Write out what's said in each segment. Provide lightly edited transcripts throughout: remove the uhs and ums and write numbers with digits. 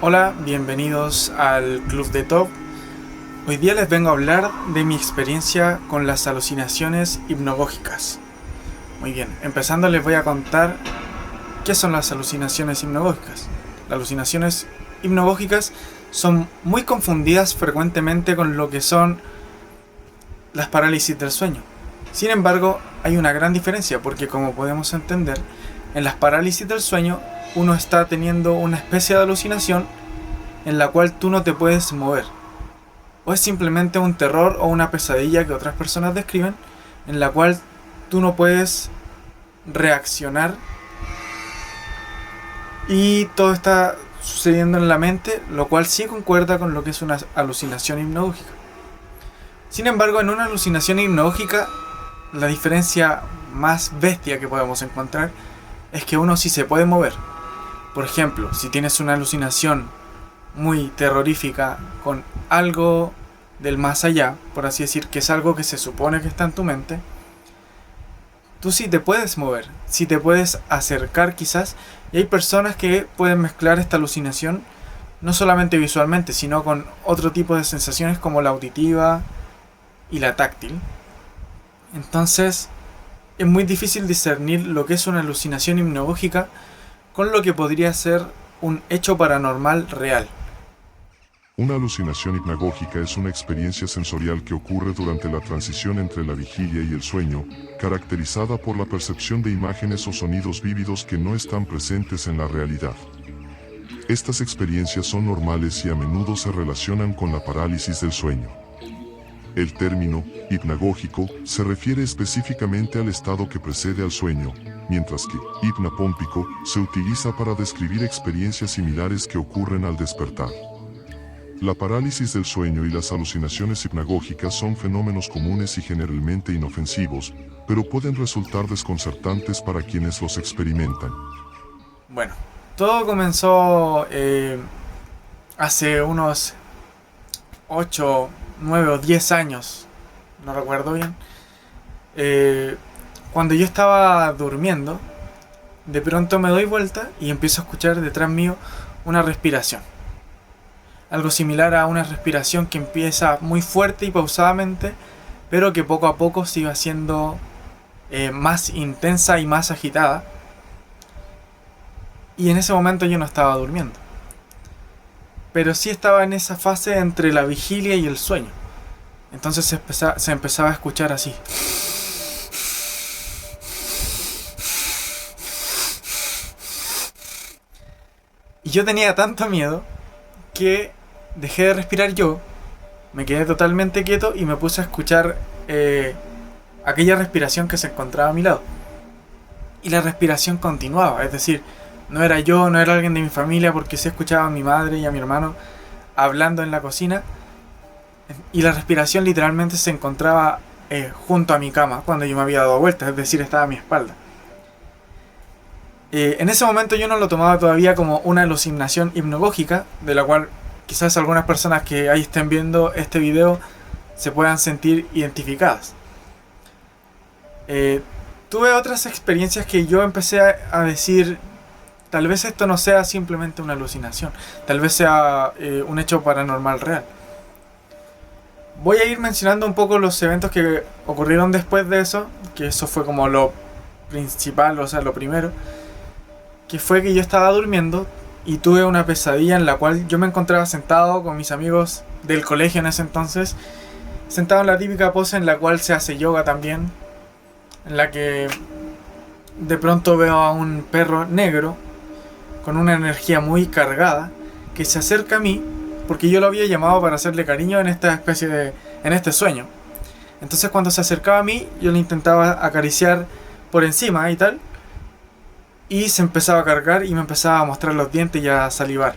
Hola, bienvenidos al Club de Top. Hoy día les vengo a hablar de mi experiencia con las alucinaciones hipnagógicas. Muy bien, empezando les voy a contar qué son las alucinaciones hipnagógicas. Las alucinaciones hipnagógicas son muy confundidas frecuentemente con lo que son las parálisis del sueño. Sin embargo, hay una gran diferencia porque, como podemos entender, en las parálisis del sueño uno está teniendo una especie de alucinación en la cual tú no te puedes mover. O es simplemente un terror o una pesadilla que otras personas describen, en la cual tú no puedes reaccionar y todo está sucediendo en la mente, lo cual sí concuerda con lo que es una alucinación hipnagógica. Sin embargo, en una alucinación hipnagógica, la diferencia más bestia que podemos encontrar es que uno sí se puede mover. Por ejemplo, si tienes una alucinación muy terrorífica con algo del más allá, por así decir, que es algo que se supone que está en tu mente, tú sí te puedes mover, sí te puedes acercar quizás, y hay personas que pueden mezclar esta alucinación no solamente visualmente, sino con otro tipo de sensaciones como la auditiva y la táctil. Entonces, es muy difícil discernir lo que es una alucinación hipnagógica con lo que podría ser un hecho paranormal real. Una alucinación hipnagógica es una experiencia sensorial que ocurre durante la transición entre la vigilia y el sueño, caracterizada por la percepción de imágenes o sonidos vívidos que no están presentes en la realidad. Estas experiencias son normales y a menudo se relacionan con la parálisis del sueño. El término hipnagógico se refiere específicamente al estado que precede al sueño, mientras que hipnapómpico se utiliza para describir experiencias similares que ocurren al despertar. La parálisis del sueño y las alucinaciones hipnagógicas son fenómenos comunes y generalmente inofensivos, pero pueden resultar desconcertantes para quienes los experimentan. Bueno, todo comenzó hace unos 8, 9 o 10 años, no recuerdo bien. Cuando yo estaba durmiendo, de pronto me doy vuelta y empiezo a escuchar detrás mío una respiración. Algo similar a una respiración que empieza muy fuerte y pausadamente, pero que poco a poco se iba haciendo más intensa y más agitada. Y en ese momento yo no estaba durmiendo, pero sí estaba en esa fase entre la vigilia y el sueño. Entonces se empezaba a escuchar así. Y yo tenía tanto miedo que dejé de respirar yo, me quedé totalmente quieto y me puse a escuchar aquella respiración que se encontraba a mi lado. Y la respiración continuaba, es decir, no era yo, no era alguien de mi familia, porque sí escuchaba a mi madre y a mi hermano hablando en la cocina. Y la respiración literalmente se encontraba junto a mi cama cuando yo me había dado vuelta, es decir, estaba a mi espalda. En ese momento yo no lo tomaba todavía como una alucinación hipnagógica, de la cual quizás algunas personas que ahí estén viendo este video se puedan sentir identificadas. Tuve otras experiencias que yo empecé a decir, tal vez esto no sea simplemente una alucinación, tal vez sea un hecho paranormal real. Voy a ir mencionando un poco los eventos que ocurrieron después de eso, que eso fue como lo principal, o sea, lo primero, que fue que yo estaba durmiendo y tuve una pesadilla en la cual yo me encontraba sentado con mis amigos del colegio en ese entonces, sentado en la típica pose en la cual se hace yoga también, en la que de pronto veo a un perro negro con una energía muy cargada que se acerca a mí porque yo lo había llamado para hacerle cariño en este sueño. Entonces cuando se acercaba a mí yo le intentaba acariciar por encima y tal, y se empezaba a cargar y me empezaba a mostrar los dientes y a salivar.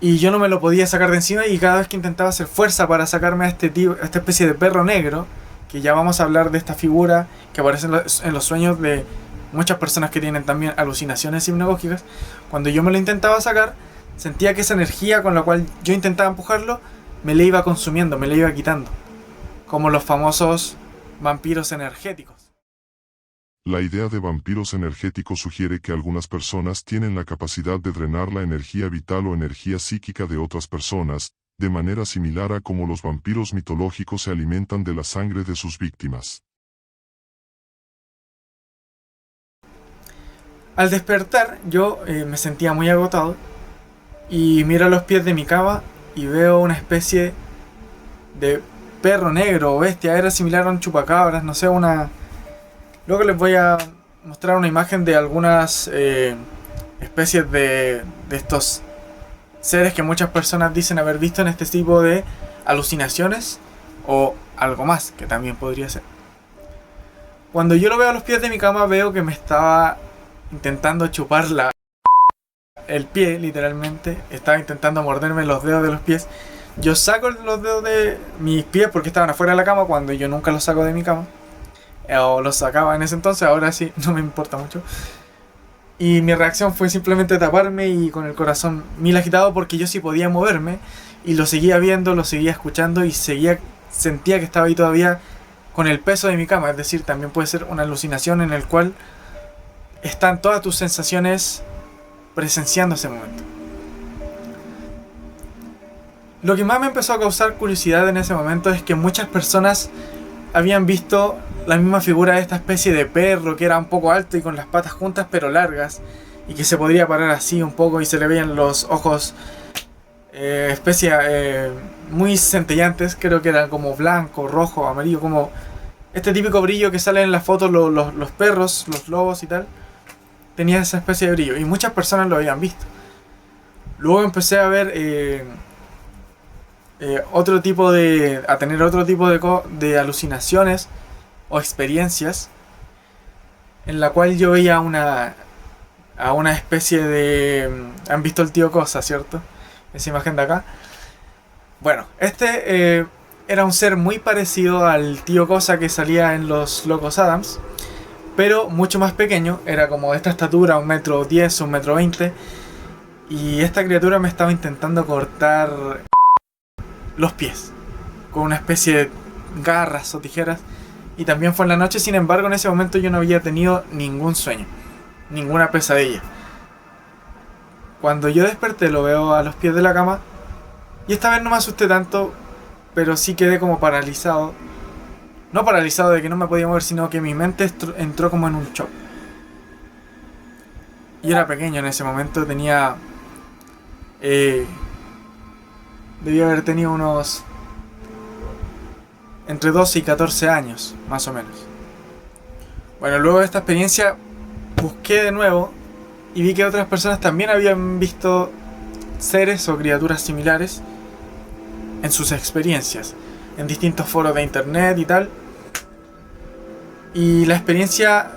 Y yo no me lo podía sacar de encima, y cada vez que intentaba hacer fuerza para sacarme a esta especie de perro negro, que ya vamos a hablar de esta figura que aparece en los sueños de muchas personas que tienen también alucinaciones hipnagógicas, cuando yo me lo intentaba sacar, sentía que esa energía con la cual yo intentaba empujarlo me la iba consumiendo, me la iba quitando, como los famosos vampiros energéticos. La idea de vampiros energéticos sugiere que algunas personas tienen la capacidad de drenar la energía vital o energía psíquica de otras personas, de manera similar a como los vampiros mitológicos se alimentan de la sangre de sus víctimas. Al despertar, yo me sentía muy agotado y miro a los pies de mi cama y veo una especie de perro negro o bestia. Era similar a un chupacabras, no sé, una... Luego les voy a mostrar una imagen de algunas especies de estos seres que muchas personas dicen haber visto en este tipo de alucinaciones o algo más, que también podría ser. Cuando yo lo veo a los pies de mi cama, veo que me estaba intentando chupar el pie, literalmente. Estaba intentando morderme los dedos de los pies. Yo saco los dedos de mis pies porque estaban afuera de la cama, cuando yo nunca los saco de mi cama. O los sacaba en ese entonces, ahora sí, no me importa mucho. Y mi reacción fue simplemente taparme y con el corazón mil agitado, porque yo sí podía moverme. Y lo seguía viendo, lo seguía escuchando y sentía que estaba ahí todavía con el peso de mi cama. Es decir, también puede ser una alucinación en el cual están todas tus sensaciones presenciando ese momento. Lo que más me empezó a causar curiosidad en ese momento es que muchas personas habían visto la misma figura de esta especie de perro que era un poco alto y con las patas juntas pero largas, y que se podría parar así un poco y se le veían los ojos muy centellantes. Creo que eran como blanco, rojo, amarillo, como este típico brillo que sale en las fotos los perros, los lobos y tal. Tenía esa especie de brillo y muchas personas lo habían visto. Luego empecé a ver a tener otro tipo de alucinaciones o experiencias, en la cual yo veía a una especie de... ¿Han visto el tío Cosa, cierto? Esa imagen de acá. Bueno, era un ser muy parecido al tío Cosa que salía en Los Locos Adams, pero mucho más pequeño. Era como de esta estatura, 1,10 m, 1,20 m. Y esta criatura me estaba intentando cortar los pies con una especie de garras o tijeras. Y también fue en la noche. Sin embargo, en ese momento yo no había tenido ningún sueño, ninguna pesadilla. Cuando yo desperté, lo veo a los pies de la cama. Y esta vez no me asusté tanto, pero sí quedé como paralizado. No paralizado de que no me podía mover, sino que mi mente entró como en un shock. Y era pequeño en ese momento, tenía... debía haber tenido unos... entre 12 y 14 años, más o menos. Bueno, luego de esta experiencia busqué de nuevo y vi que otras personas también habían visto seres o criaturas similares en sus experiencias, en distintos foros de internet y tal. Y la experiencia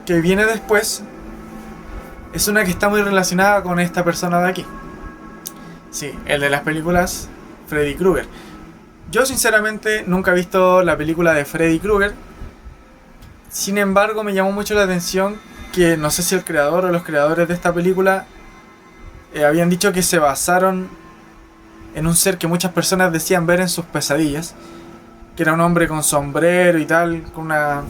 que viene después es una que está muy relacionada con esta persona de aquí. Sí, el de las películas Freddy Krueger. Yo sinceramente nunca he visto la película de Freddy Krueger. Sin embargo, me llamó mucho la atención que no sé si el creador o los creadores de esta película habían dicho que se basaron en un ser que muchas personas decían ver en sus pesadillas, que era un hombre con sombrero y tal, con una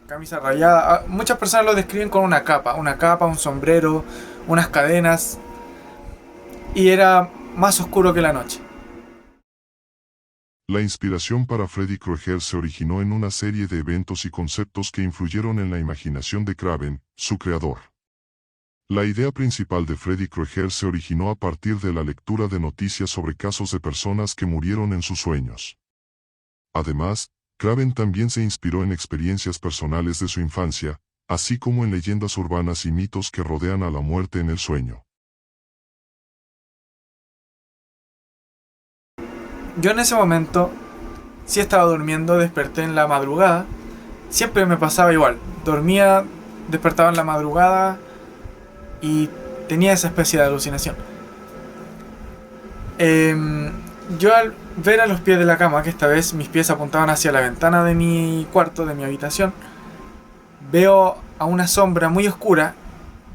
camisa rayada. Muchas personas lo describen con una capa, un sombrero, unas cadenas, y era más oscuro que la noche. La inspiración para Freddy Krueger se originó en una serie de eventos y conceptos que influyeron en la imaginación de Craven, su creador. La idea principal de Freddy Krueger se originó a partir de la lectura de noticias sobre casos de personas que murieron en sus sueños. Además, Craven también se inspiró en experiencias personales de su infancia, así como en leyendas urbanas y mitos que rodean a la muerte en el sueño. Yo en ese momento sí estaba durmiendo, desperté en la madrugada. Siempre me pasaba igual. Dormía, despertaba en la madrugada y tenía esa especie de alucinación. Yo al ver a los pies de la cama, que esta vez mis pies apuntaban hacia la ventana de mi cuarto, de mi habitación, veo a una sombra muy oscura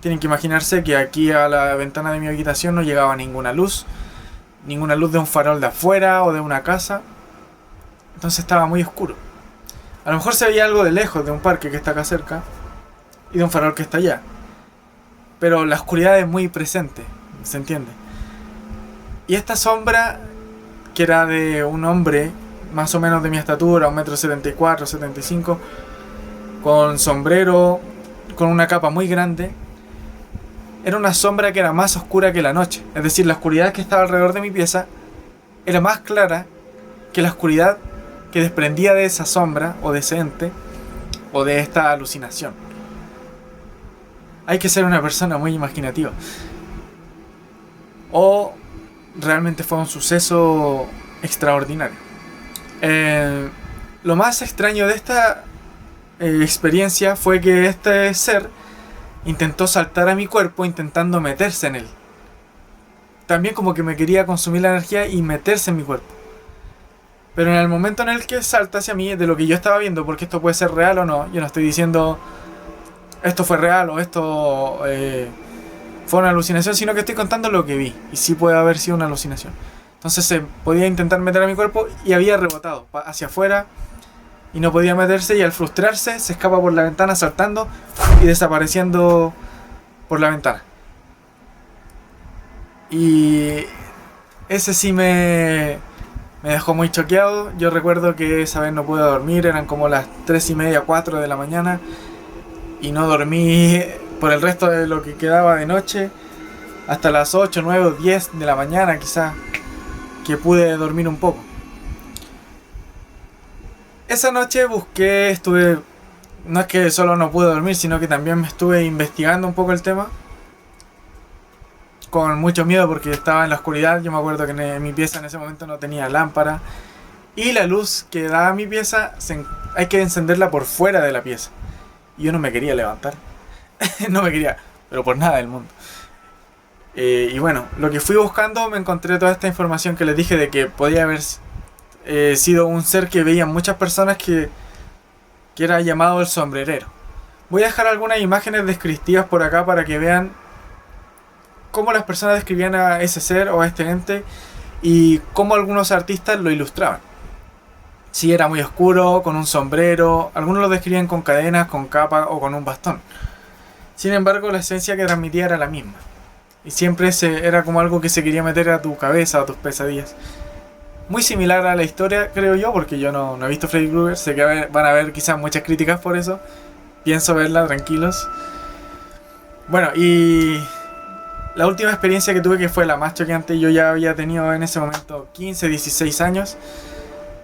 Tienen que imaginarse que aquí a la ventana de mi habitación no llegaba ninguna luz de un farol de afuera o de una casa. Entonces estaba muy oscuro. A lo mejor se veía algo de lejos, de un parque que está acá cerca y de un farol que está allá. Pero la oscuridad es muy presente, ¿se entiende? Y esta sombra, que era de un hombre más o menos de mi estatura, 1,74 m, 75, con sombrero, con una capa muy grande, era una sombra que era más oscura que la noche. Es decir, la oscuridad que estaba alrededor de mi pieza era más clara que la oscuridad que desprendía de esa sombra, o de ese ente, o de esta alucinación. Hay que ser una persona muy imaginativa. O realmente fue un suceso extraordinario. Lo más extraño de esta experiencia fue que este ser intentó saltar a mi cuerpo intentando meterse en él. También como que me quería consumir la energía y meterse en mi cuerpo. Pero en el momento en el que salta hacia mí, de lo que yo estaba viendo, porque esto puede ser real o no, yo no estoy diciendo esto fue real o esto fue una alucinación, sino que estoy contando lo que vi. Y sí puede haber sido una alucinación. Entonces se podía intentar meter a mi cuerpo y había rebotado hacia afuera y no podía meterse, y al frustrarse se escapa por la ventana saltando y desapareciendo por la ventana. Y ese sí me dejó muy choqueado. Yo recuerdo que esa vez no pude dormir, eran como las 3:30, 4 de la mañana, y no dormí por el resto de lo que quedaba de noche, hasta las 8, 9 o 10 de la mañana quizás, que pude dormir un poco. Esa noche no es que solo no pude dormir, sino que también me estuve investigando un poco el tema, con mucho miedo porque estaba en la oscuridad. Yo me acuerdo que en mi pieza en ese momento no tenía lámpara, y la luz que daba mi pieza hay que encenderla por fuera de la pieza, y yo no me quería levantar. No me quería, pero por nada del mundo. Y bueno, lo que fui buscando, me encontré toda esta información que les dije de que podía haber sido un ser que veían muchas personas, que era llamado el sombrerero. Voy a dejar algunas imágenes descriptivas por acá para que vean cómo las personas describían a ese ser o a este ente, y cómo algunos artistas lo ilustraban. Si era muy oscuro, con un sombrero, algunos lo describían con cadenas, con capa o con un bastón. Sin embargo, la esencia que transmitía era la misma, y siempre era como algo que se quería meter a tu cabeza, a tus pesadillas. Muy similar a la historia, creo yo, porque yo no he visto Freddy Krueger. Sé que van a haber quizás muchas críticas por eso. Pienso verla, tranquilos. Bueno, y la última experiencia que tuve, que fue la más choqueante, yo ya había tenido en ese momento 15, 16 años.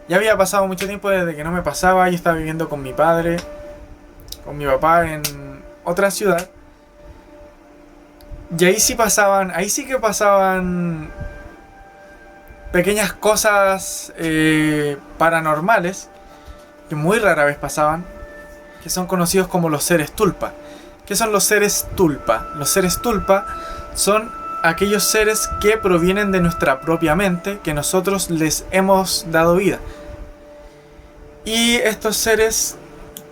Ya había pasado mucho tiempo desde que no me pasaba. Yo estaba viviendo con mi padre, con mi papá en otra ciudad. Y ahí sí que pasaban pequeñas cosas paranormales, que muy rara vez pasaban, que son conocidos como los seres tulpa. ¿Qué son los seres tulpa? Los seres tulpa son aquellos seres que provienen de nuestra propia mente, que nosotros les hemos dado vida. Y estos seres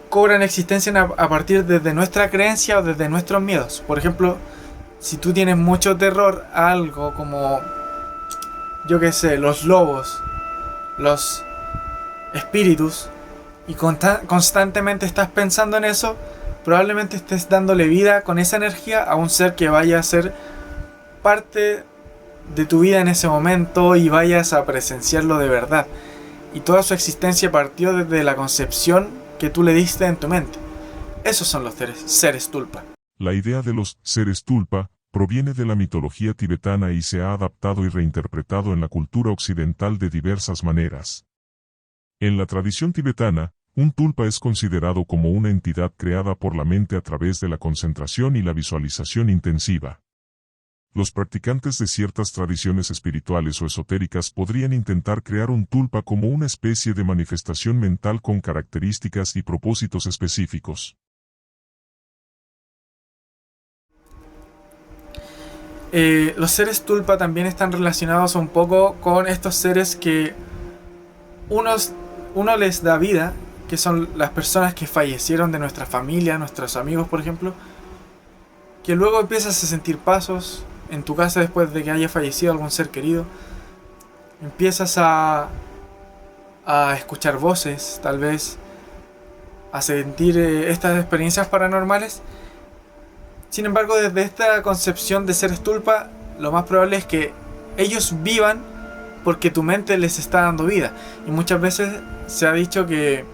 cobran existencia a partir de nuestra creencia o desde nuestros miedos. Por ejemplo, si tú tienes mucho terror a algo como, yo qué sé, los lobos, los espíritus, y constantemente estás pensando en eso, probablemente estés dándole vida con esa energía a un ser que vaya a ser parte de tu vida en ese momento y vayas a presenciarlo de verdad. Y toda su existencia partió desde la concepción que tú le diste en tu mente. Esos son los seres tulpa. La idea de los seres tulpa proviene de la mitología tibetana y se ha adaptado y reinterpretado en la cultura occidental de diversas maneras. En la tradición tibetana, un tulpa es considerado como una entidad creada por la mente a través de la concentración y la visualización intensiva. Los practicantes de ciertas tradiciones espirituales o esotéricas podrían intentar crear un tulpa como una especie de manifestación mental con características y propósitos específicos. Los seres tulpa también están relacionados un poco con estos seres que uno les da vida, que son las personas que fallecieron de nuestra familia, nuestros amigos, por ejemplo. que luego empiezas a sentir pasos en tu casa después de que haya fallecido algún ser querido. Empiezas a escuchar voces, tal vez, a sentir estas experiencias paranormales. Sin embargo, desde esta concepción de seres tulpa, lo más probable es que ellos vivan porque tu mente les está dando vida. Y muchas veces se ha dicho que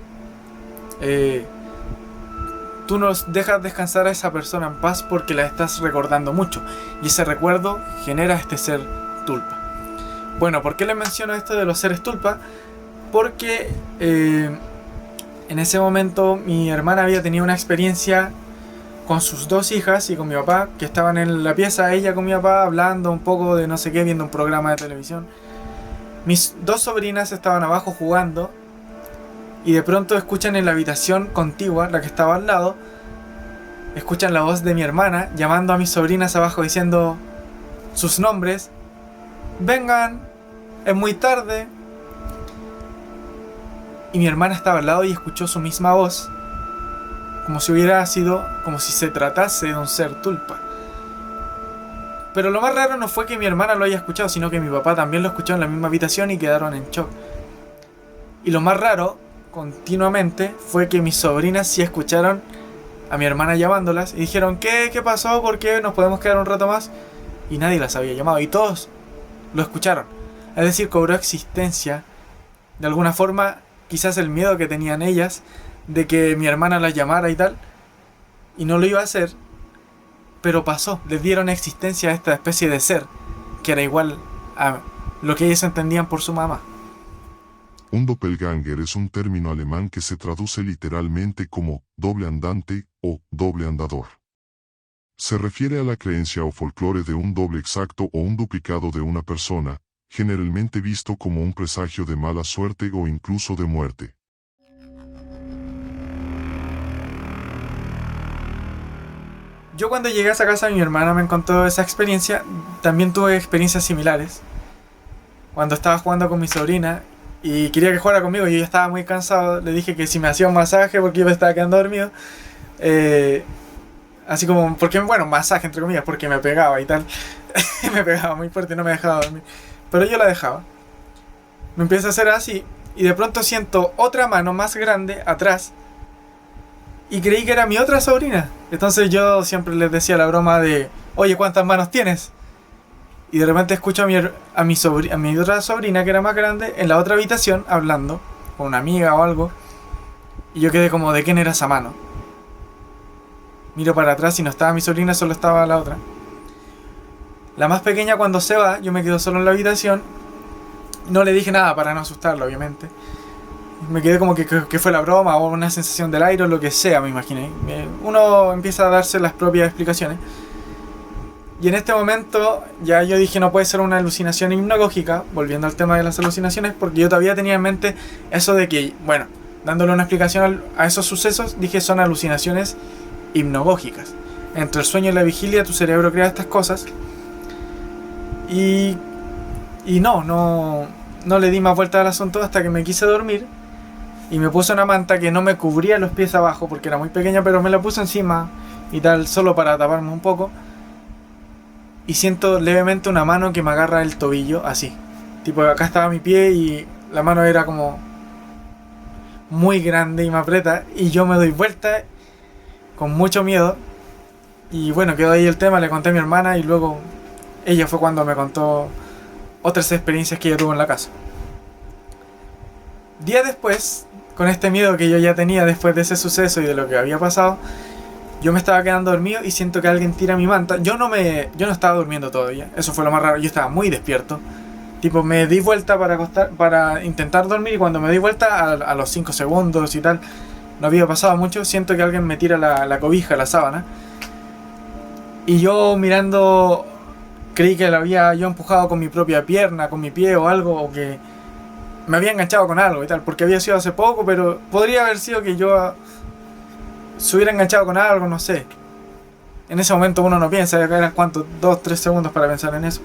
tú no dejas descansar a esa persona en paz porque la estás recordando mucho. Y ese recuerdo genera este ser tulpa. Bueno, ¿por qué les menciono esto de los seres tulpa? Porque en ese momento mi hermana había tenido una experiencia con sus dos hijas y con mi papá, que estaban en la pieza, ella con mi papá, hablando un poco de no sé qué, viendo un programa de televisión. Mis dos sobrinas estaban abajo jugando y de pronto escuchan en la habitación contigua, la que estaba al lado, escuchan la voz de mi hermana llamando a mis sobrinas abajo diciendo sus nombres. Vengan, es muy tarde. Y mi hermana estaba al lado y escuchó su misma voz, como si se tratase de un ser tulpa. Pero lo más raro no fue que mi hermana lo haya escuchado, sino que mi papá también lo escuchó en la misma habitación y quedaron en shock. Y lo más raro, continuamente, fue que mis sobrinas sí escucharon a mi hermana llamándolas y dijeron: ¿Qué pasó? ¿Por qué nos podemos quedar un rato más? Y nadie las había llamado y todos lo escucharon. Es decir, cobró existencia de alguna forma, quizás el miedo que tenían ellas de que mi hermana las llamara y tal, y no lo iba a hacer, pero pasó. Les dieron existencia a esta especie de ser que era igual a lo que ellas entendían por su mamá. Un doppelganger es un término alemán que se traduce literalmente como doble andante o doble andador. Se refiere a la creencia o folclore de un doble exacto o un duplicado de una persona, generalmente visto como un presagio de mala suerte o incluso de muerte. Yo cuando llegué a esa casa, mi hermana me contó esa experiencia. También tuve experiencias similares. Cuando estaba jugando con mi sobrina y quería que jugara conmigo, yo ya estaba muy cansado. Le dije que si me hacía un masaje porque yo me estaba quedando dormido. Así como, porque, bueno, masaje entre comillas, porque me pegaba y tal. Me pegaba muy fuerte y no me dejaba dormir. Pero yo la dejaba. Me empieza a hacer así y de pronto siento otra mano más grande atrás. Y creí que era mi otra sobrina. Entonces yo siempre les decía la broma de: oye, ¿cuántas manos tienes? Y de repente escucho a mi otra sobrina, que era más grande, en la otra habitación hablando con una amiga o algo. Y yo quedé como: ¿de quién era esa mano? Miro para atrás y no estaba mi sobrina, solo estaba la otra. La más pequeña, cuando se va, yo me quedo solo en la habitación. No le dije nada para no asustarla, obviamente. Me quedé como que fue la broma o una sensación del aire o lo que sea, me imaginé. Uno empieza a darse las propias explicaciones. Y en este momento ya yo dije: no puede ser una alucinación hipnagógica, volviendo al tema de las alucinaciones, porque yo todavía tenía en mente eso de que, bueno, dándole una explicación a esos sucesos, dije: son alucinaciones hipnagógicas. Entre el sueño y la vigilia tu cerebro crea estas cosas. Y no le di más vuelta al asunto hasta que me quise dormir. Y me puse una manta que no me cubría los pies abajo porque era muy pequeña, pero me la puse encima y tal, solo para taparme un poco. Y siento levemente una mano que me agarra el tobillo, así. Tipo, acá estaba mi pie y la mano era como muy grande y me aprieta. Y yo me doy vuelta con mucho miedo. Y bueno, quedó ahí el tema, le conté a mi hermana y luego ella fue cuando me contó otras experiencias que ella tuvo en la casa. Días después, con este miedo que yo ya tenía después de ese suceso y de lo que había pasado, yo me estaba quedando dormido y siento que alguien tira mi manta. Yo no estaba durmiendo todavía, eso fue lo más raro, yo estaba muy despierto. Tipo, me di vuelta para intentar dormir y cuando me di vuelta a los 5 segundos y tal, no había pasado mucho, siento que alguien me tira la cobija, la sábana. Y yo mirando, creí que la había yo empujado con mi propia pierna, con mi pie o algo, o que me había enganchado con algo y tal, porque había sido hace poco, pero podría haber sido que yo se hubiera enganchado con algo, no sé. En ese momento uno no piensa, eran cuántos, 2-3 segundos para pensar en eso.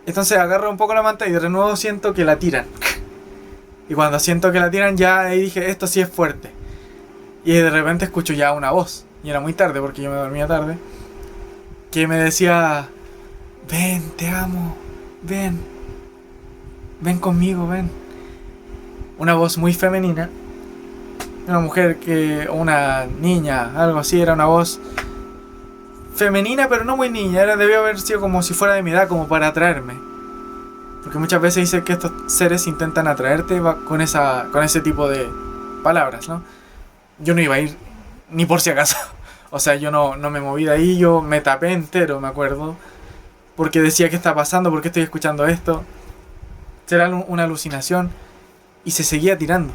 Entonces agarro un poco la manta y de nuevo siento que la tiran. Y cuando siento que la tiran, ya ahí dije: esto sí es fuerte. Y de repente escucho ya una voz y era muy tarde porque yo me dormía tarde, que me decía, ven, te amo, ven, ven conmigo, ven. Una voz muy femenina, una mujer una niña, algo así, era una voz femenina pero no muy niña, debió haber sido como si fuera de mi edad, como para atraerme. Porque muchas veces dice que estos seres intentan atraerte con ese tipo de palabras, ¿no? Yo no iba a ir ni por si acaso. O sea, yo no me moví de ahí, yo me tapé entero, me acuerdo. Porque decía, ¿qué está pasando? ¿Por qué estoy escuchando esto? ¿Será una alucinación? Y se seguía tirando.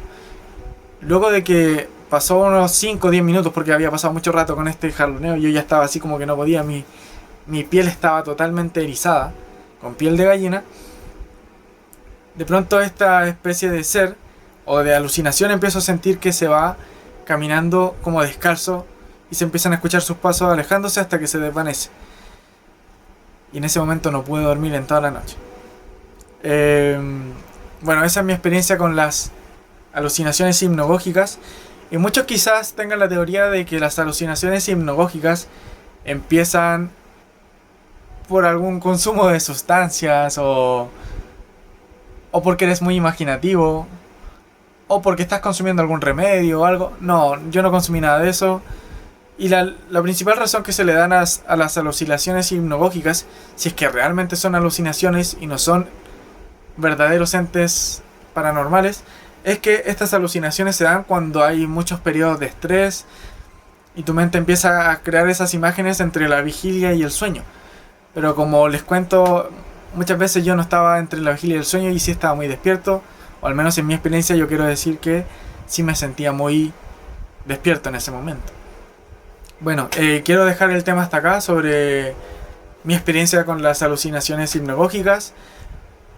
Luego de que pasó unos 5 o 10 minutos, porque había pasado mucho rato con este jaloneo, yo ya estaba así como que no podía, mi piel estaba totalmente erizada, con piel de gallina. De pronto esta especie de ser o de alucinación empiezo a sentir que se va caminando como descalzo y se empiezan a escuchar sus pasos alejándose hasta que se desvanece. Y en ese momento no pude dormir en toda la noche. Bueno, esa es mi experiencia con las alucinaciones hipnagógicas. Y muchos quizás tengan la teoría de que las alucinaciones hipnagógicas empiezan por algún consumo de sustancias o porque eres muy imaginativo o porque estás consumiendo algún remedio o algo. No, yo no consumí nada de eso. Y la principal razón que se le dan a las alucinaciones hipnagógicas, si es que realmente son alucinaciones y no son verdaderos entes paranormales, es que estas alucinaciones se dan cuando hay muchos periodos de estrés y tu mente empieza a crear esas imágenes entre la vigilia y el sueño. Pero como les cuento, muchas veces yo no estaba entre la vigilia y el sueño y sí estaba muy despierto, o al menos en mi experiencia yo quiero decir que sí me sentía muy despierto en ese momento. Bueno, quiero dejar el tema hasta acá sobre mi experiencia con las alucinaciones hipnagógicas.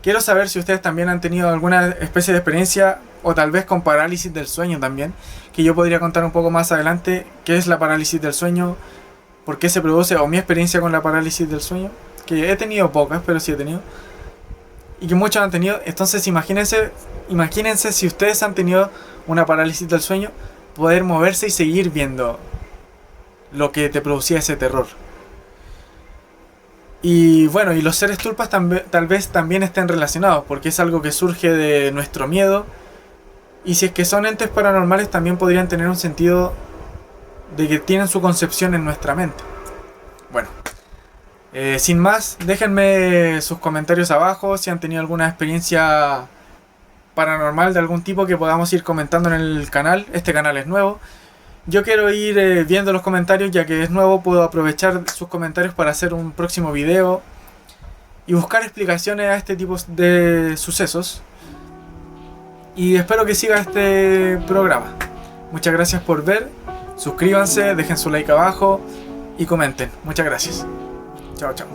Quiero saber si ustedes también han tenido alguna especie de experiencia o tal vez con parálisis del sueño también, que yo podría contar un poco más adelante qué es la parálisis del sueño, por qué se produce o mi experiencia con la parálisis del sueño, que he tenido pocas, pero sí he tenido, y que muchos han tenido. Entonces imagínense si ustedes han tenido una parálisis del sueño, poder moverse y seguir viendo lo que te producía ese terror. Y bueno, y los seres tulpas tal vez también estén relacionados, porque es algo que surge de nuestro miedo. Y si es que son entes paranormales, también podrían tener un sentido de que tienen su concepción en nuestra mente. Bueno, sin más, déjenme sus comentarios abajo si han tenido alguna experiencia paranormal de algún tipo que podamos ir comentando en el canal. Este canal es nuevo. Yo quiero ir viendo los comentarios, ya que es nuevo, puedo aprovechar sus comentarios para hacer un próximo video y buscar explicaciones a este tipo de sucesos. Y espero que siga este programa. Muchas gracias por ver, suscríbanse, dejen su like abajo y comenten. Muchas gracias. Chao, chao.